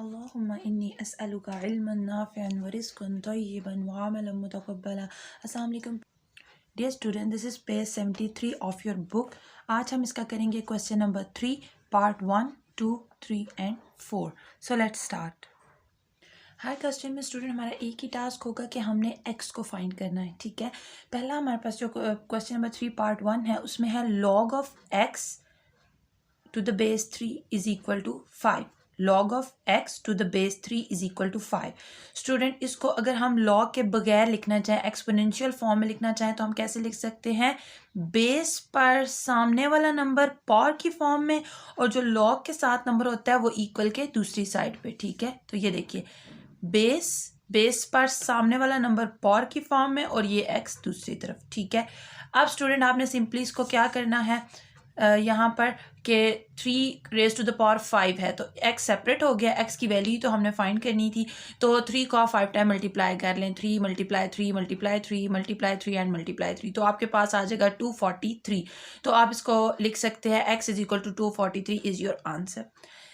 Allahumma inni as'aluka ilman nafi'an wa rizqan tayyiban wa amalan mutaqabbala. Assalamu alaikum. Dear student, this is page 73 of your book. आज हम इसका करेंगे question number 3 part 1, 2, 3 and 4. So let's start. Her question में student हमारा एक ही task होगा कि हमने x को फाइंड करना है. ठीक है, पहला हमारे पास जो क्वेश्चन नंबर 3 पार्ट 1 है उसमें है log of x to the base 3 is equal to 5. log of x to the base 3 is equal to 5. Student, इसको अगर हम log के बगैर लिखना चाहें, एक्सपोनेंशियल फॉर्म में लिखना चाहें, तो हम कैसे लिख सकते हैं? बेस पर सामने वाला नंबर पावर की फॉर्म में, और जो log के साथ नंबर होता है वो इक्वल के दूसरी साइड पे. ठीक है, तो ये देखिए, बेस पर सामने वाला नंबर पावर की फॉर्म में और ये x दूसरी तरफ. ठीक है, अब स्टूडेंट आपने सिंपली इसको क्या करना है, यहाँ पर के 3 रेज टू द पावर 5 है तो x सेपरेट हो गया. x की वैल्यू तो हमने फाइंड करनी थी, तो 3 को 5 टाइम मल्टीप्लाई कर लें. 3 multiply 3 multiply 3 multiply 3 and multiply 3, तो आपके पास आ जाएगा 243. तो आप इसको लिख सकते हैं x is equal to 243 is your answer.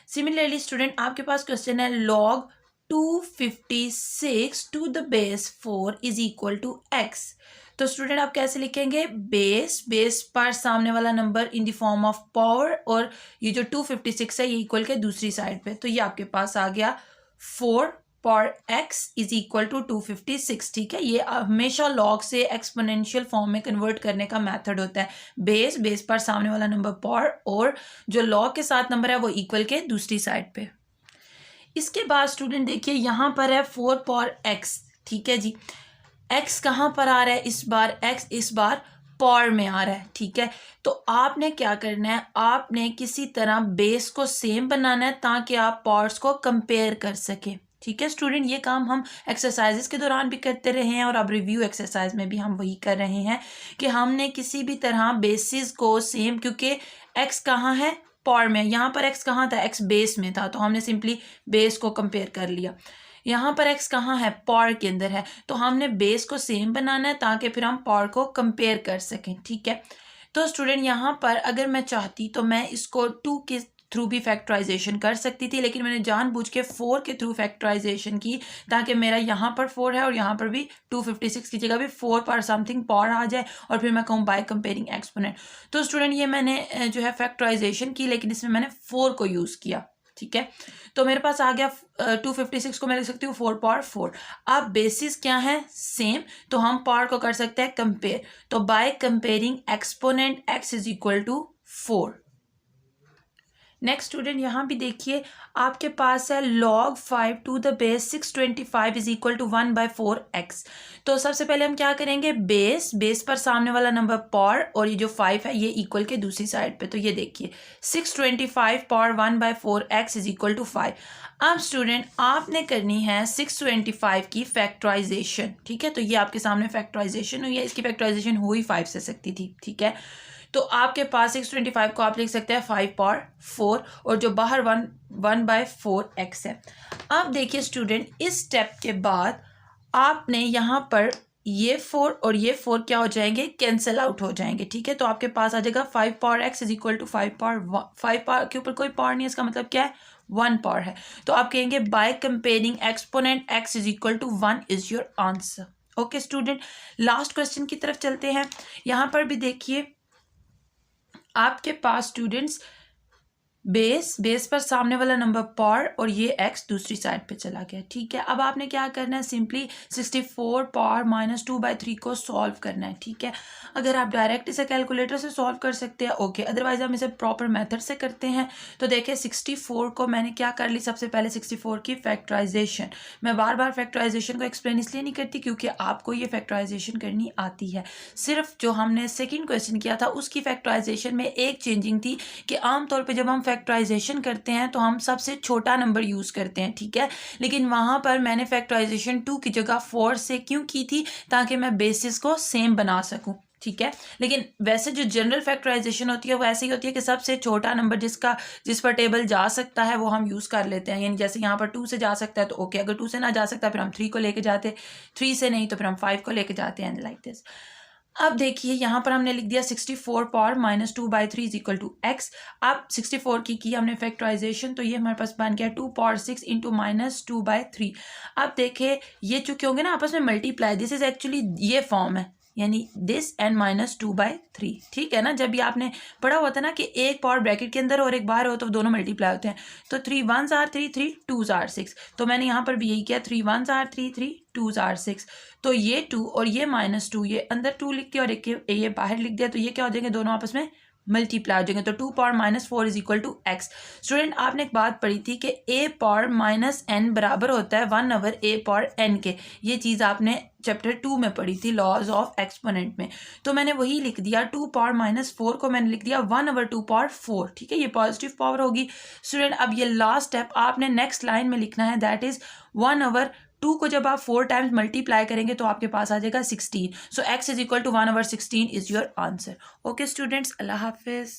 Similarly student, आपके पास क्वेश्चन है log 256 to the base 4 is equal to x. तो स्टूडेंट आप कैसे लिखेंगे? बेस पर सामने वाला number in the form of power, और ये जो 256 है ये इक्वल के दूसरी साइड पे, तो ये आपके पास आ गया 4 power x is equal to 256. ठीक है, ये हमेशा log से एक्सपोनेंशियल फॉर्म में कन्वर्ट करने का मेथड होता है. बेस पर सामने वाला नंबर पावर, और जो log के साथ नंबर है वो इक्वल के दूसरी साइड पे. इसके बाद स्टूडेंट देखिए, यहाँ पर है 4 पावर x. ठीक है जी, x कहाँ पर आ रहा है इस बार? x इस बार पावर में आ रहा है. ठीक है, तो आपने क्या करना है, आपने किसी तरह बेस को सेम बनाना है ताकि आप पावर्स को कंपेयर कर सकें. ठीक है स्टूडेंट, ये काम हम एक्सरसाइजेस के दौरान भी करते रहे हैं और अब रिव्यू एक्सरसाइज में भी हम वही कर रहे हैं कि हमने किसी भी तरह बेसिस को सेम, क्योंकि x कहाँ है? पावर में. यहाँ पर x कहाँ था? x बेस में था, तो हमने सिंपली बेस को कंपेयर कर लिया. यहाँ पर x कहाँ है? पावर के अंदर है, तो हमने बेस को सेम बनाना है ताकि फिर हम पावर को कंपेयर कर सकें. ठीक है, तो स्टूडेंट यहाँ पर अगर मैं चाहती तो मैं इसको 2 के थ्रू भी फैक्टराइजेशन कर सकती थी, लेकिन मैंने जानबूझ के 4 के थ्रू फैक्टराइजेशन की ताकि मेरा यहाँ पर 4 है और यहाँ पर भी 256 की जगह भी 4 पर समथिंग पावर आ जाए और फिर मैं कहूँ बाय कंपेयरिंग एक्सपोनेंट. तो स्टूडेंट ये मैंने जो है फैक्टराइजेशन की, लेकिन इसमें मैंने 4 को यूज़ किया. ठीक है, तो मेरे पास आ गया 256 को मैं लिख सकती हूँ 4 पावर 4. अब बेसिस क्या है? सेम, तो हम पावर को कर सकते हैं कंपेयर. तो by comparing exponent x is equal to 4. Next student, यहाँ भी देखिए आपके पास है log 5 to the base 625 is equal to 1/4x. तो सबसे पहले हम क्या करेंगे, बेस पर सामने वाला नंबर पावर, और ये जो 5 है ये इक्वल के दूसरी साइड पे. तो ये देखिए 625 power 1/4x is equal to 5. अब स्टूडेंट आपने करनी है 625 की फैक्टराइजेशन. ठीक है, तो ये आपके सामने फैक्टराइजेशन हुई है, इसकी फैक्टराइजेशन हुई 5 से सकती थी. ठीक है, तो आपके पास 625 को आप लिख सकते हैं 5 पावर 4, और जो बाहर 1/4x है. अब देखिए स्टूडेंट, इस स्टेप के बाद आपने यहाँ पर ये 4 और ये 4 क्या हो जाएंगे? कैंसिल आउट हो जाएंगे. ठीक है, तो आपके पास आ जाएगा 5 power x is equal to 5 power के ऊपर कोई पावर नहीं है, इसका मतलब क्या है? 1 पावर है. तो आप कहेंगे by comparing exponent x is equal to 1 is your answer. Okay student, last question की तरफ चलते हैं. यहाँ पर भी देखिए आपके पास स्टूडेंट्स बेस पर सामने वाला नंबर पावर, और ये x दूसरी साइड पे चला गया. ठीक है, अब आपने क्या करना है, सिंपली 64 पावर -2/3 को सॉल्व करना है. ठीक है, अगर आप डायरेक्ट इसे कैलकुलेटर से सॉल्व कर सकते हैं ओके, अदरवाइज हम इसे प्रॉपर मेथड से करते हैं. तो देखिए 64 को मैंने क्या कर ली, सबसे पहले 64 की फैक्टराइजेशन. मैं बार बार फैक्टराइजेशन को एक्सप्लेन इसलिए नहीं करती क्योंकि आपको ये फैक्टराइजेशन करनी आती है. सिर्फ जो हमने सेकेंड क्वेश्चन किया था उसकी फैक्टराइजेशन में एक चेंजिंग थी कि आमतौर पर जब हम फैक्टराइजेशन करते हैं तो हम सबसे छोटा नंबर यूज़ करते हैं. ठीक है, लेकिन वहाँ पर मैंने फैक्टराइजेशन 2 की जगह 4 से क्यों की थी? ताकि मैं बेसिस को सेम बना सकूं. ठीक है, लेकिन वैसे जो जनरल फैक्टराइजेशन होती है वो ऐसी ही होती है कि सबसे छोटा नंबर जिस पर टेबल जा सकता है वो हम यूज़ कर लेते हैं. यानी जैसे यहाँ पर 2 से जा सकता है तो ओके, अगर 2 से ना जा सकता फिर हम 3 को लेके जाते, 3 से नहीं तो फिर हम 5 को लेके जाते हैं, लाइक दिस. अब देखिए यहाँ पर हमने लिख दिया 64 power -2/3 is equal to x. अब 64 की हमने फैक्टराइजेशन, तो ये हमारे पास बन गया 2 पावर 6 इंटू -2/3। अब देखिए ये चूंकि होंगे ना आपस में मल्टीप्लाई, दिस इज एक्चुअली ये फॉर्म है, यानी दिस एंड -2/3, ठीक है ना। जब भी आपने पढ़ा होता है ना कि एक पावर ब्रैकेट के अंदर और एक बाहर हो तो दोनों मल्टीप्लाई होते हैं, तो 3 1s are 3, 3 2s are 6, तो मैंने यहाँ पर भी यही किया, 3 1s are 3, 3 2s are 6, तो ये 2 और ये -2, ये अंदर 2 लिख दिया और एक ये बाहर लिख दिया, तो ये क्या हो जाएंगे, दोनों आपस में मल्टीप्लाई हो जाएंगे, तो 2 power -4 is equal to x. Student आपने एक बात पढ़ी थी कि a पावर -n बराबर होता है 1/a पावर n के, ये चीज़ आपने चैप्टर 2 में पढ़ी थी, लॉज ऑफ एक्सपोनेंट में, तो मैंने वही लिख दिया, 2 पावर -4 को मैंने लिख दिया 1/2 पावर 4, ठीक है, ये पॉजिटिव पावर होगी। स्टूडेंट अब ये लास्ट स्टेप आपने नेक्स्ट लाइन में लिखना है, दैट इज 1/2 को जब आप 4 टाइम्स मल्टीप्लाई करेंगे तो आपके पास आ जाएगा 16, so x is equal to 1/16 is your answer. Okay students, Allah Hafiz.